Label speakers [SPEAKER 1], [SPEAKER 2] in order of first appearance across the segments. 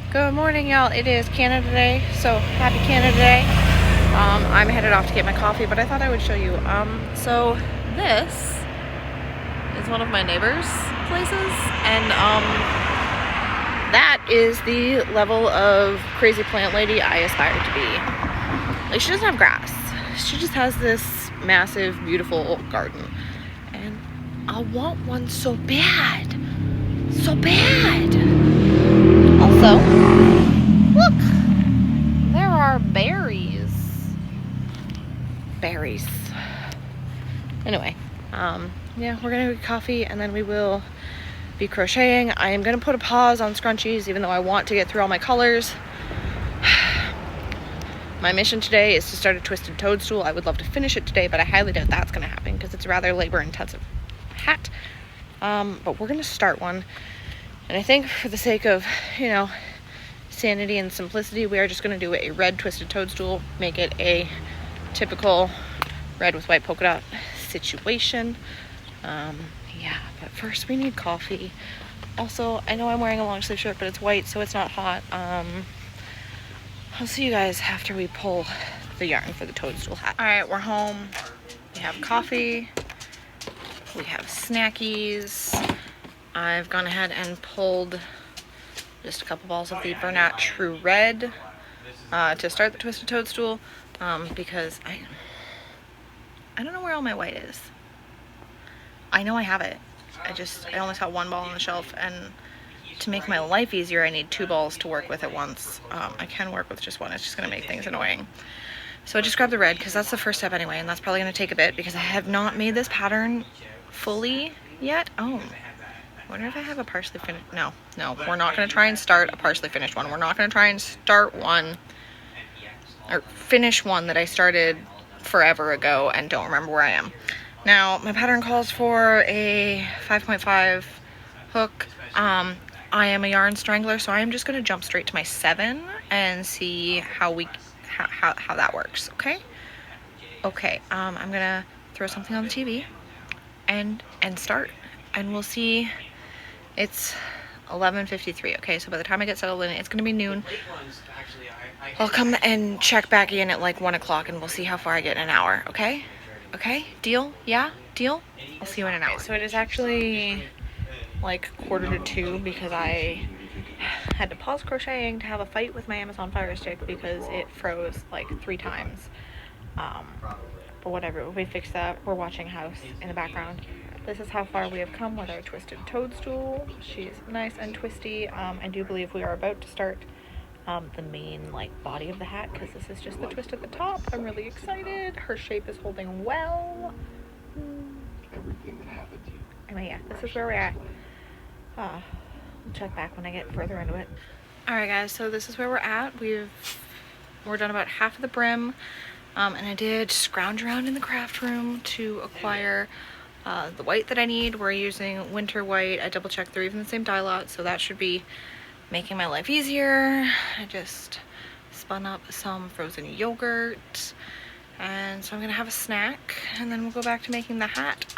[SPEAKER 1] Good morning, y'all. It is Canada Day, so happy Canada Day. I'm headed off to get my coffee, but I thought I would show you. So this is one of my neighbor's places, and that is the level of crazy plant lady I aspire to be. Like, she doesn't have grass. She just has this massive, beautiful garden, and I want one so bad. So bad. Also, look, there are berries. Berries. Anyway, yeah, we're gonna get coffee and then we will be crocheting. I am gonna put a pause on scrunchies, even though I want to get through all my colors. My mission today is to start a twisted toadstool. I would love to finish it today, but I highly doubt that's gonna happen because it's a rather labor-intensive hat. But we're gonna start one. And I think for the sake of, you know, sanity and simplicity, we are just going to do a red twisted toadstool, make it a typical red with white polka dot situation. Yeah, but first we need coffee. Also, I know I'm wearing a long sleeve shirt, but it's white, so it's not hot. I'll see you guys after we pull the yarn for the toadstool hat. All right, we're home. We have coffee. We have snackies. I've gone ahead and pulled just a couple balls of the Bernat True Red to start the twisted toadstool, because I don't know where all my white is. I know I have it. I only saw one ball on the shelf, and to make my life easier, I need 2 balls to work with at once. I can work with just one. It's just gonna make things annoying. So I just grabbed the red because that's the first step anyway, and that's probably gonna take a bit because I have not made this pattern fully yet. Oh. I wonder if I have a partially finished. No, we're not going to try and start a partially finished one. We're not going to try and start one or finish one that I started forever ago and don't remember where I am. Now, my pattern calls for a 5.5 hook. I am a yarn strangler, so I am just going to jump straight to my 7 and see how that works, okay? Okay, I'm going to throw something on the TV and start, and we'll see. It's 11:53. Okay, so by the time I get settled in, it's gonna be noon. I'll come and check back in at like 1 o'clock and we'll see how far I get in an hour. Okay? Deal? Yeah? Deal? I'll see you in an hour. So it is actually like 1:45 because I had to pause crocheting to have a fight with my Amazon Fire Stick because it froze like 3 times. But whatever, we fixed that. We're watching House in the background. This is how far we have come with our twisted toadstool. She's nice and twisty. I do believe we are about to start the main body of the hat because this is just the twist at the top. I'm really excited. Her shape is holding well.
[SPEAKER 2] Everything that happened to you.
[SPEAKER 1] Anyway, yeah, this is where we're at. We'll check back when I get further into it. Alright guys, so this is where we're at. We're done about half of the brim. And I did scrounge around in the craft room to acquire the white that I need. We're using winter white. I double checked they're even the same dye lot, so that should be making my life easier. I just spun up some frozen yogurt, and so I'm gonna have a snack and then we'll go back to making the hat.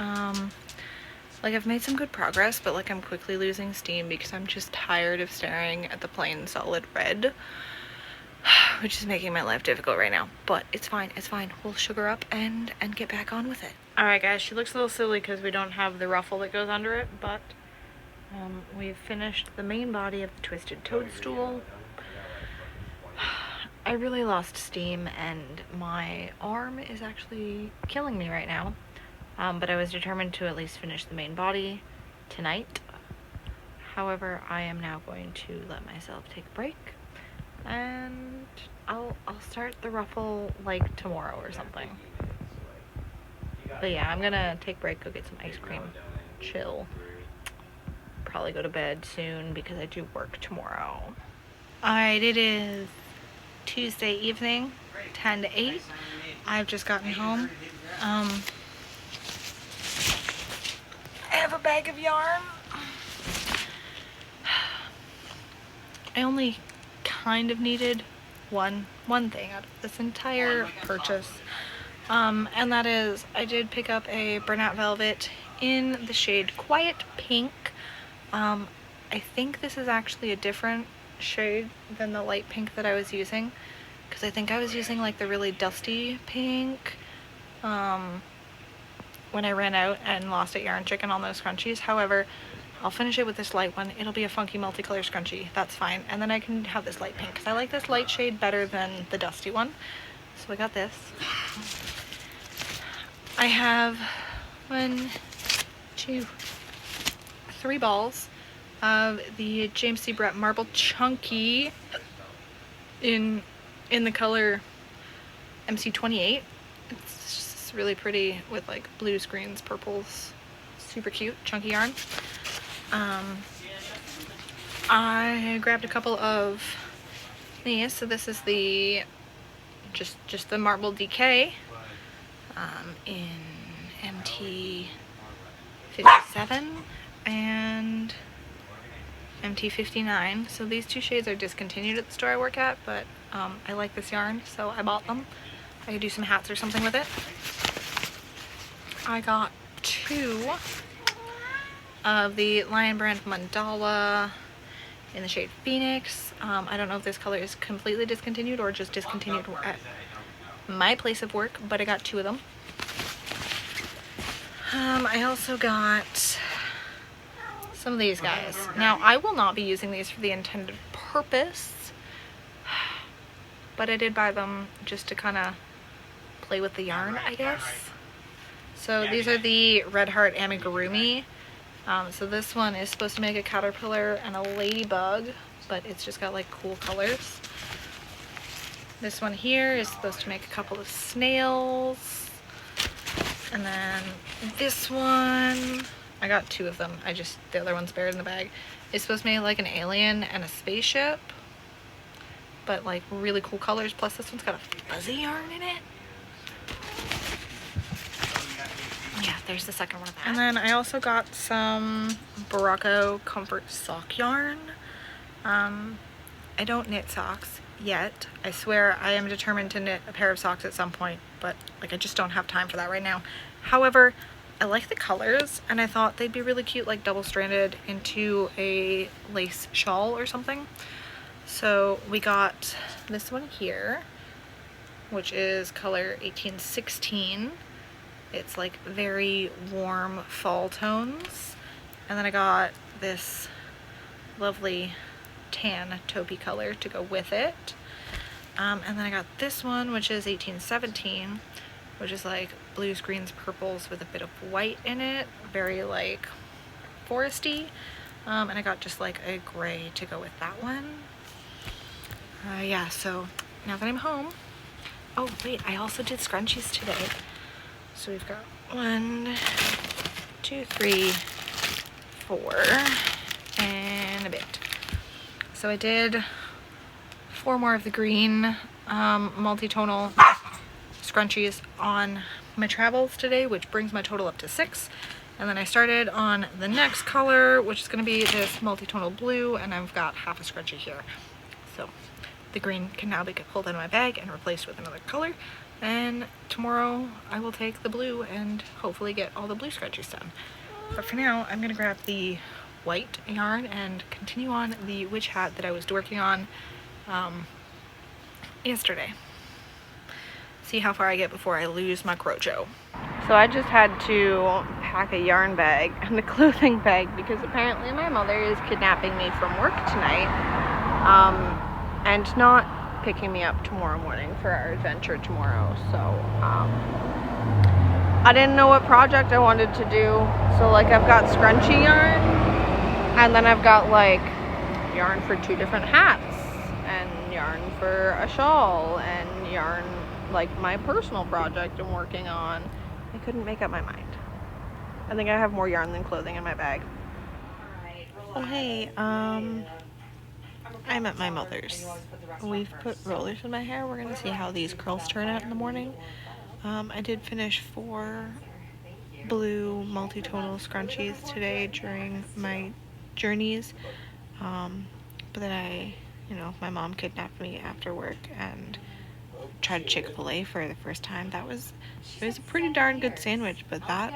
[SPEAKER 1] I've made some good progress, but I'm quickly losing steam because I'm just tired of staring at the plain solid red, which is making my life difficult right now, but it's fine. We'll sugar up and get back on with it. Alright guys, she looks a little silly because we don't have the ruffle that goes under it, but we've finished the main body of the twisted toadstool. I really lost steam and my arm is actually killing me right now, but I was determined to at least finish the main body tonight. However, I am now going to let myself take a break, and I'll start the ruffle tomorrow or something. But yeah, I'm gonna take a break, go get some ice cream, chill, probably go to bed soon because I do work tomorrow. Alright, it is Tuesday evening, 10 to 8. I've just gotten home. I have a bag of yarn. I only kind of needed one thing out of this entire purchase, and that is I did pick up a Bernat Velvet in the shade Quiet Pink. I think this is actually a different shade than the light pink that I was using, because I think I was using like the really dusty pink when I ran out and lost at Yarn Chicken on those scrunchies. However, I'll finish it with this light one. It'll be a funky multicolor scrunchie. That's fine. And then I can have this light pink because I like this light shade better than the dusty one. So I got this. I have 1, 2, 3 balls of the James C. Brett Marble Chunky in the color MC28. It's just really pretty with like blues, greens, purples. Super cute, chunky yarn. I grabbed a couple of these. So this is the just the Marble DK in MT 57 and MT 59. So these two shades are discontinued at the store I work at, but I like this yarn, so I bought them. I could do some hats or something with it. I got 2 of the Lion Brand Mandala in the shade Phoenix. I don't know if this color is completely discontinued or just discontinued at my place of work, but I got 2 of them. I also got some of these guys. Now, I will not be using these for the intended purpose, but I did buy them just to kind of play with the yarn, I guess. So these are the Red Heart Amigurumi. So this one is supposed to make a caterpillar and a ladybug, but it's just got like cool colors. This one here is supposed to make a couple of snails. And then this one, I got 2 of them. The other one's buried in the bag. It's supposed to make like an alien and a spaceship, but like really cool colors. Plus this one's got a fuzzy yarn in it. Yeah, there's the second one of that. And then I also got some Barocco Comfort sock yarn. I don't knit socks yet. I swear I am determined to knit a pair of socks at some point, but like I just don't have time for that right now. However, I like the colors and I thought they'd be really cute, like double-stranded into a lace shawl or something. So we got this one here, which is color 1816. It's like very warm fall tones. And then I got this lovely tan taupey color to go with it. And then I got this one, which is 1817, which is like blues, greens, purples with a bit of white in it. Very like foresty. And I got just like a gray to go with that one. Yeah, so now that I'm home. Oh wait, I also did scrunchies today. So we've got 1, 2, 3, 4, and a bit. So I did 4 more of the green multi-tonal scrunchies on my travels today, which brings my total up to 6. And then I started on the next color, which is going to be this multi-tonal blue, and I've got half a scrunchie here. So the green can now be pulled out of my bag and replaced with another color. And tomorrow I will take the blue and hopefully get all the blue scrunchies done. But for now, I'm going to grab the white yarn and continue on the witch hat that I was working on yesterday. See how far I get before I lose my crocho. So I just had to pack a yarn bag and a clothing bag because apparently my mother is kidnapping me from work tonight and not picking me up tomorrow morning for our adventure tomorrow. So I didn't know what project I wanted to do. So like I've got scrunchie yarn and then I've got like yarn for 2 different hats and yarn for a shawl and yarn like my personal project I'm working on. I couldn't make up my mind. I think I have more yarn than clothing in my bag. Oh hey, I'm at my mother's. We've put rollers in my hair. We're gonna see how these curls turn out in the morning. I did finish 4 blue multi-tonal scrunchies today during my journeys. But then my mom kidnapped me after work and tried Chick-fil-A for the first time. It was a pretty darn good sandwich, but that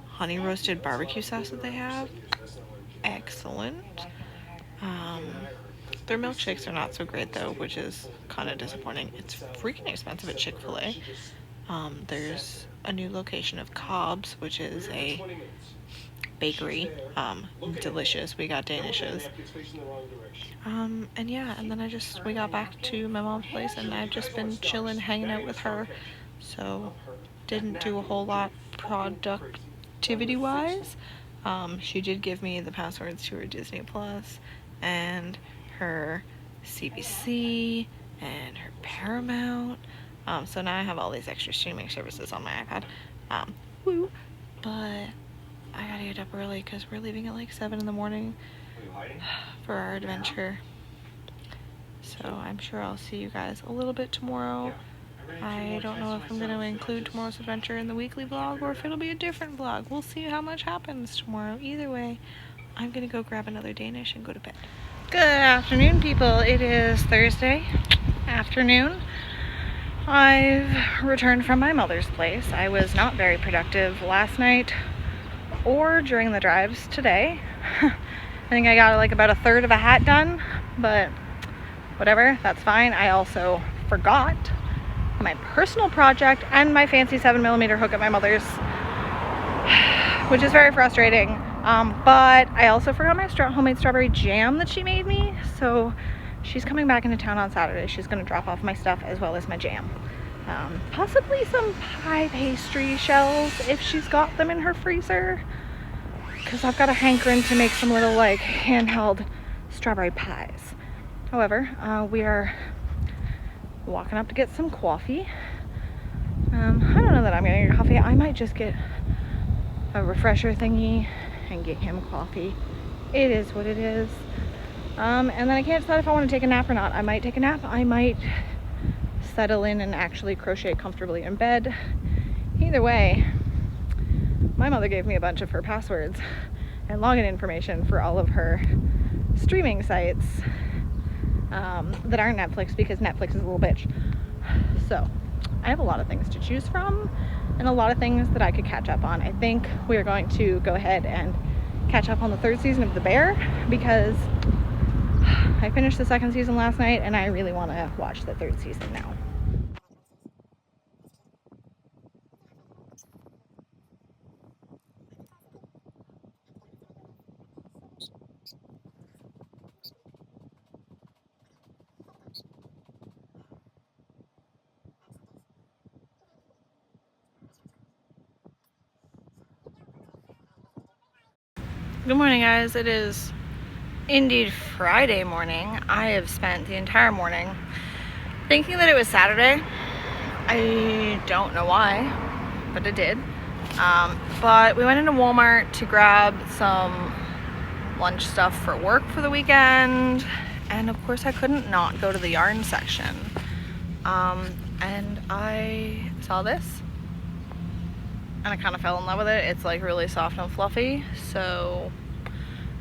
[SPEAKER 1] honey roasted barbecue sauce that they have, excellent. Their milkshakes are not so great though, which is kind of disappointing. It's freaking expensive at Chick-fil-A. There's a new location of Cobb's, which is a bakery. Delicious. We got Danishes. And yeah, and then we got back to my mom's place, and I've just been chilling, hanging out with her. So didn't do a whole lot productivity wise. She did give me the passwords to her Disney Plus and her CBC and her Paramount. So now I have all these extra streaming services on my iPad. Woo! But I gotta get up early because we're leaving at like 7 in the morning for our adventure. So I'm sure I'll see you guys a little bit tomorrow. I don't know if I'm going to include tomorrow's adventure in the weekly vlog or if it'll be a different vlog. We'll see how much happens tomorrow. Either way, I'm going to go grab another Danish and go to bed. Good afternoon, people. It is Thursday afternoon. I've returned from my mother's place. I was not very productive last night or during the drives today. I think I got like about a third of a hat done, but whatever, that's fine. I also forgot my personal project and my fancy 7mm hook at my mother's, which is very frustrating. But I also forgot my homemade strawberry jam that she made me. So she's coming back into town on Saturday. She's going to drop off my stuff as well as my jam. Possibly some pie pastry shells if she's got them in her freezer, because I've got a hankering to make some little like handheld strawberry pies. However, we are walking up to get some coffee. I don't know that I'm gonna get coffee. I might just get a refresher thingy and get him coffee. It is what it is. And then I can't decide if I want to take a nap or not. I might take a nap. I might settle in and actually crochet comfortably in bed. Either way, my mother gave me a bunch of her passwords and login information for all of her streaming sites that aren't Netflix, because Netflix is a little bitch. So I have a lot of things to choose from and a lot of things that I could catch up on. I think we are going to go ahead and catch up on the 3rd season of The Bear, because I finished the 2nd season last night and I really want to watch the 3rd season now. Good morning, guys. It is indeed Friday morning. I have spent the entire morning thinking that it was Saturday. I don't know why, but it did. But we went into Walmart to grab some lunch stuff for work for the weekend, and of course I couldn't not go to the yarn section. And I saw this and I kind of fell in love with it. It's like really soft and fluffy, so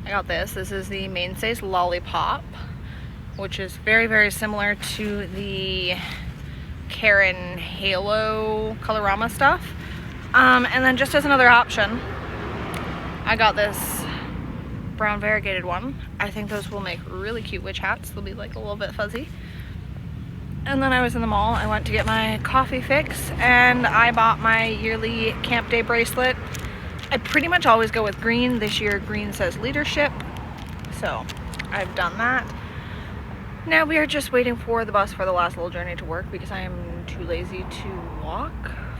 [SPEAKER 1] I got this. This is the Mainstays Lollipop, which is very, very similar to the Karen Halo Colorama stuff. And then just as another option, I got this brown variegated one. I think those will make really cute witch hats. They'll be like a little bit fuzzy. And then I was in the mall. I went to get my coffee fix and I bought my yearly Camp Day bracelet. I pretty much always go with green. This year green says leadership, so I've done that. Now we are just waiting for the bus for the last little journey to work, because I am too lazy to walk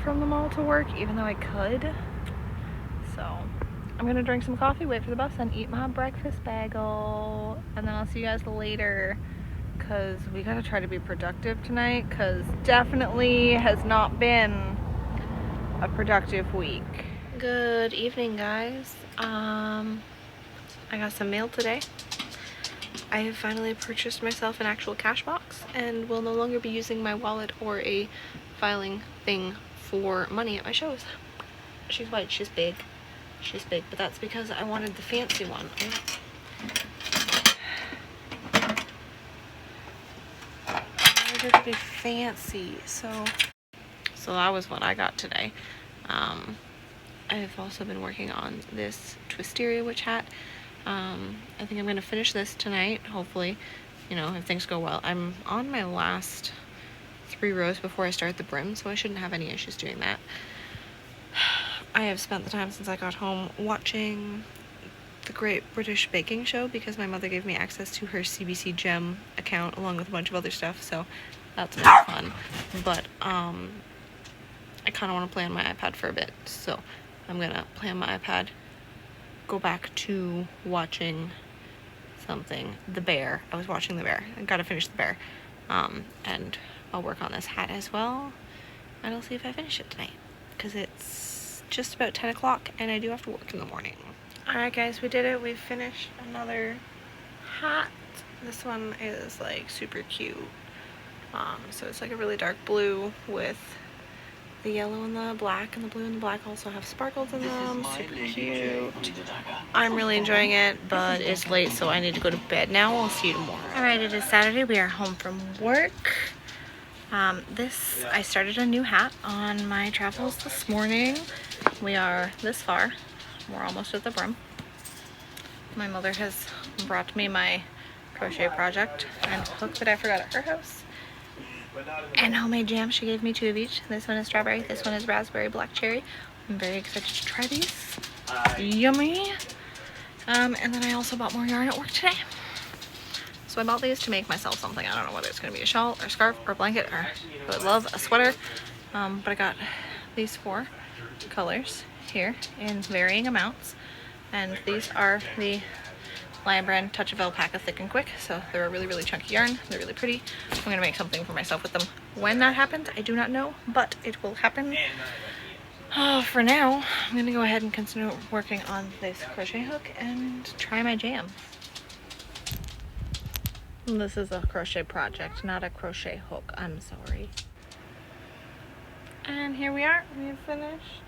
[SPEAKER 1] from the mall to work, even though I could. So I'm gonna drink some coffee, wait for the bus, and eat my breakfast bagel, and then I'll see you guys later, because we gotta try to be productive tonight, because definitely has not been a productive week. Good evening, guys. I got some mail today. I have finally purchased myself an actual cash box and will no longer be using my wallet or a filing thing for money at my shows. She's white, she's big, but that's because I wanted the fancy one. I wanted it to be fancy, so that was what I got today. I've also been working on this Twisteria witch hat. I think I'm going to finish this tonight, hopefully, you know, if things go well. I'm on my last 3 rows before I start the brim, so I shouldn't have any issues doing that. I have spent the time since I got home watching the Great British Baking Show because my mother gave me access to her CBC Gem account along with a bunch of other stuff, so that's been fun. But I kind of want to play on my iPad for a bit, so I'm gonna play on my iPad, go back to watching something, The Bear. I was watching The Bear. I gotta finish The Bear, and I'll work on this hat as well, and I'll see if I finish it tonight because it's just about 10 o'clock and I do have to work in the morning. Alright guys, we did it. We finished another hat. This one is like super cute. So it's like a really dark blue with the yellow and the black, and the blue and the black also have sparkles in them. Super cute. I'm really enjoying it, but it's late, so I need to go to bed now. I'll see you tomorrow. Alright, it is Saturday. We are home from work. I started a new hat on my travels this morning. We are this far. We're almost at the brim. My mother has brought me my crochet project and hook that I forgot at her house. And homemade jam. She gave me 2 of each. This one is strawberry, this one is raspberry black cherry. I'm very excited to try these. Yummy. And then I also bought more yarn at work today. So I bought these to make myself something. I don't know whether it's going to be a shawl or scarf or blanket, or I would love a sweater. But I got these 4 colors here in varying amounts. And these are the Lion Brand Touch of Alpaca Thick and Quick. So they're a really, really chunky yarn. They're really pretty. I'm going to make something for myself with them. When that happens, I do not know, but it will happen. For now, I'm going to go ahead and continue working on this crochet hook and try my jam. This is a crochet project, not a crochet hook. I'm sorry. And here we are. We have finished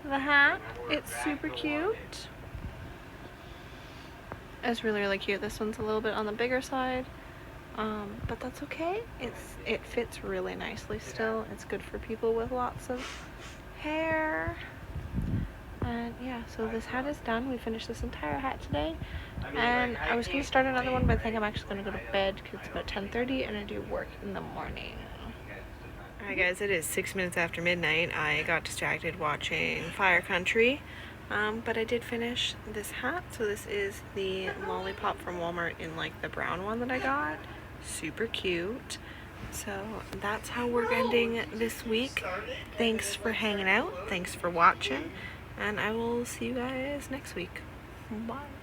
[SPEAKER 1] the hat. It's super cute. It's really, really cute. This one's a little bit on the bigger side, but that's okay. It fits really nicely still. It's good for people with lots of hair. And yeah, so this hat is done. We finished this entire hat today, and I was going to start another one, but I think I'm actually going to go to bed because it's about 10:30 and I do work in the morning. Alright guys, it is 6 minutes after midnight. I got distracted watching Fire Country, but I did finish this hat. So this is the Lollipop from Walmart in like the brown one that I got. Super cute. So that's how we're ending this week. Thanks for hanging out. Thanks for watching. And I will see you guys next week. Bye.